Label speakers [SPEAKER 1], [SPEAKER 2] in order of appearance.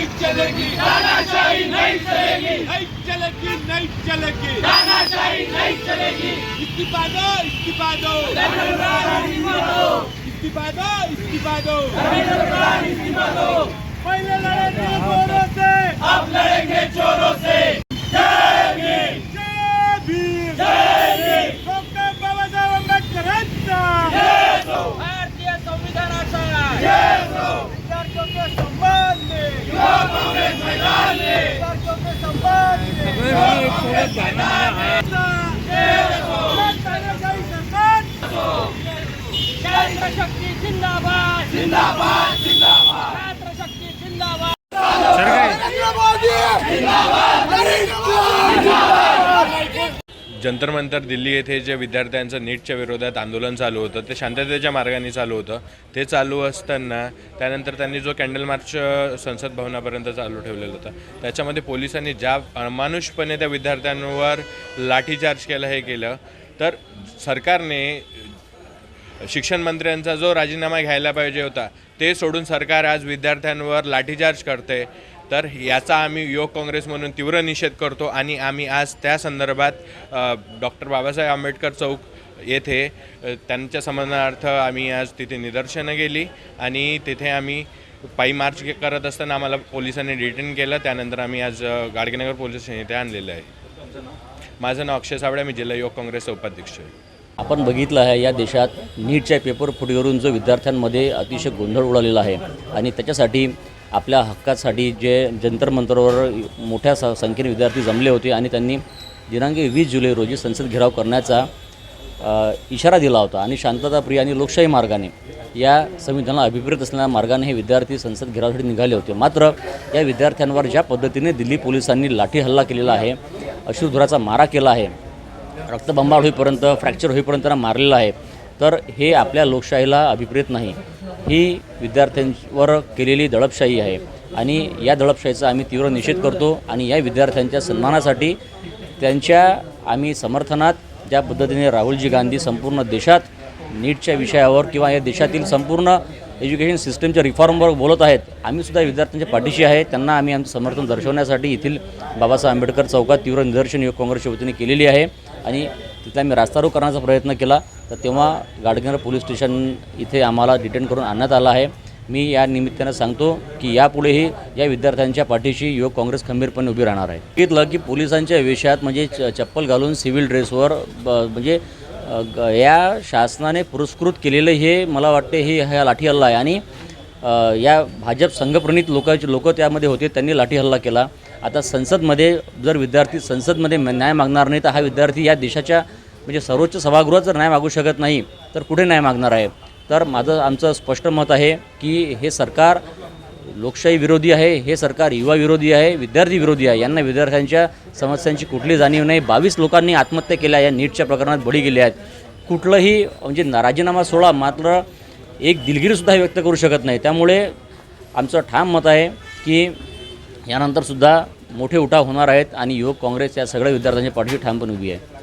[SPEAKER 1] नहीं चलेगी, तानाशाही नहीं चलेगी, नहीं चलेगी, नहीं चलेगी, तानाशाही नहीं चलेगी। इस्तीफा दो, इस्तीफा दो, इस्तीफा दो, इस्तीफा दो, इस्तीफा दो। पहले लड़ेंगे चोरों से, अब लड़ेंगे चोरों से। जय भीम, जय भीम, जय भीम। डॉक्टर बाबासाहेब आंबेडकरांचा जय हो, भारतीय संविधानाचा जय हो। विद्यार्थियों के सम्मान में युवा कांग्रेस मैदान में, विद्यार्थियों के सम्मान में कांग्रेस मैदान में जय हो। तानाशाही सरकार छात्र शक्ति जिंदाबाद, जिंदाबाद, जिंदाबाद। छात्र शक्ति जिंदाबाद,
[SPEAKER 2] जंतर मंतर दिल्ली येथे जे विद्यार्थ्यांचं नीटच्या विरोधात आंदोलन चालू होतं ते शांततेच्या मार्गाने चालू होतं। ते चालू असताना त्यानंतर त्यांनी जो कॅन्डल मार्च संसद भवनापर्यंत चालू ठेवलेला होता त्याच्यामध्ये पोलिसांनी ज्या अमानुषपणे त्या विद्यार्थ्यांवर लाठीचार्ज केलं हे केलं तर सरकारने शिक्षण मंत्र्यांचा जो राजीनामा घ्यायला पाहिजे होता ते सोडून सरकार आज विद्यार्थ्यांवर लाठीचार्ज करते। तर याचा आम्ही युवक काँग्रेस म्हणून तीव्र निषेध करतो आणि आम्ही आज त्या संदर्भात डॉक्टर बाबासाहेब आंबेडकर चौक येथे त्यांच्या सन्मानार्थ आम्ही आज तिथे निदर्शनं केली आणि तिथे आम्ही पायी मार्च करत असताना आम्हाला पोलिसांनी डिटेन केलं। त्यानंतर आम्ही आज गाडगेनगर पोलीस स्टेशन येथे आणलेलं आहे। माझं नाव अक्षय सावळे, मी जिल्हा युवक काँग्रेसचा उपाध्यक्ष आहे।
[SPEAKER 3] आपण बघितलं आहे या देशात नीटच्या पेपर फुटीवरून जो विद्यार्थ्यांमध्ये अतिशय गोंधळ उडालेला आहे आणि त्याच्यासाठी आपल्या हक्कासाठी जे जंतर मंतरवर मोठ्या संख्येने विद्यार्थी जमले होते आणि त्यांनी दिनांक 20 जुलै रोजी संसद घेराव करण्याचा इशारा दिला होता आणि शांतताप्रिय आणि लोकशाही मार्गाने या संविधानाला अभिप्रेत असलेल्या मार्गाने हे विद्यार्थी संसद घेरावासाठी निघाले होते। मात्र या विद्यार्थ्यांवर ज्या पद्धतीने दिल्ली पोलिसांनी लाठी हल्ला केलेला आहे, अश्रुधुराचा मारा केला आहे, रक्तबंबाळ होईपर्यंत फ्रॅक्चर होईपर्यंत त्यांना मारलेलं आहे, तर हे आपल्या लोकशाहीला अभिप्रेत नाही। ही विद्यार्थ्यांवर केलेली दडपशाही आहे आणि या दडपशाहीचा आम्ही तीव्र निषेध करतो आणि या विद्यार्थ्यांच्या सन्मानासाठी त्यांच्या आम्ही समर्थनात ज्या पद्धतीने राहुलजी गांधी संपूर्ण देशात नीटच्या विषयावर किंवा या देशातील संपूर्ण एज्युकेशन सिस्टमच्या रिफॉर्मवर बोलत आहेत, आम्हीसुद्धा विद्यार्थ्यांच्या पाठीशी आहे। त्यांना आम्ही आमचं समर्थन दर्शवण्यासाठी येथील बाबासाहेब आंबेडकर चौकात तीव्र निदर्शन युवक काँग्रेसच्या वतीने केलेली आहे आणि तिथला आम्ही रास्तारोको करण्याचा प्रयत्न केला तर तेव्हा गाडगेनगर पोलीस स्टेशन इथे आम्हाला डिटेन करून आणण्यात आलं आहे। मी या निमित्तानं सांगतो की यापुढेही या विद्यार्थ्यांच्या पाठीशी युवक काँग्रेस खंबीरपणे उभी राहणार आहे। बघितलं की पोलिसांच्या वेशात म्हणजे चप्पल घालून सिव्हिल ड्रेसवर म्हणजे या शासनाने पुरस्कृत केलेलं हे मला वाटते हे ह्या लाठी हल्ला आहे आणि या भाजप संघप्रणित लोक त्यामध्ये होते, त्यांनी लाठी हल्ला केला। आता संसदमध्ये जर विद्यार्थी संसदमध्ये न्याय मागणार नाही तर हा विद्यार्थी या देशाच्या म्हणजे सर्वोच्च सभागृहात जर न्याय मागू शकत नाही तर कुठे न्याय मागणार आहे। तर आमचं स्पष्ट मत आहे की हे सरकार लोकशाही विरोधी आहे, हे सरकार युवा विरोधी आहे, विद्यार्थी विरोधी आहे। यांना विद्यार्थ्यांच्या समस्यांची कुठली जाणीव नाही। 22 लोकांनी आत्महत्या केल्या या नीटच्या प्रकरणात बळी गेले आहेत। कुठलंही म्हणजे राजीनामा सोडा मात्र एक दिलगिरीसुद्धा व्यक्त करू शकत नाही। त्यामुळे आमचं ठाम मत आहे की यानंतरसुद्धा मोठे उठाव होणार आहेत आणि युवक काँग्रेस या सगळ्या विद्यार्थ्यांच्या पाठीशी ठामपणे उभी आहे।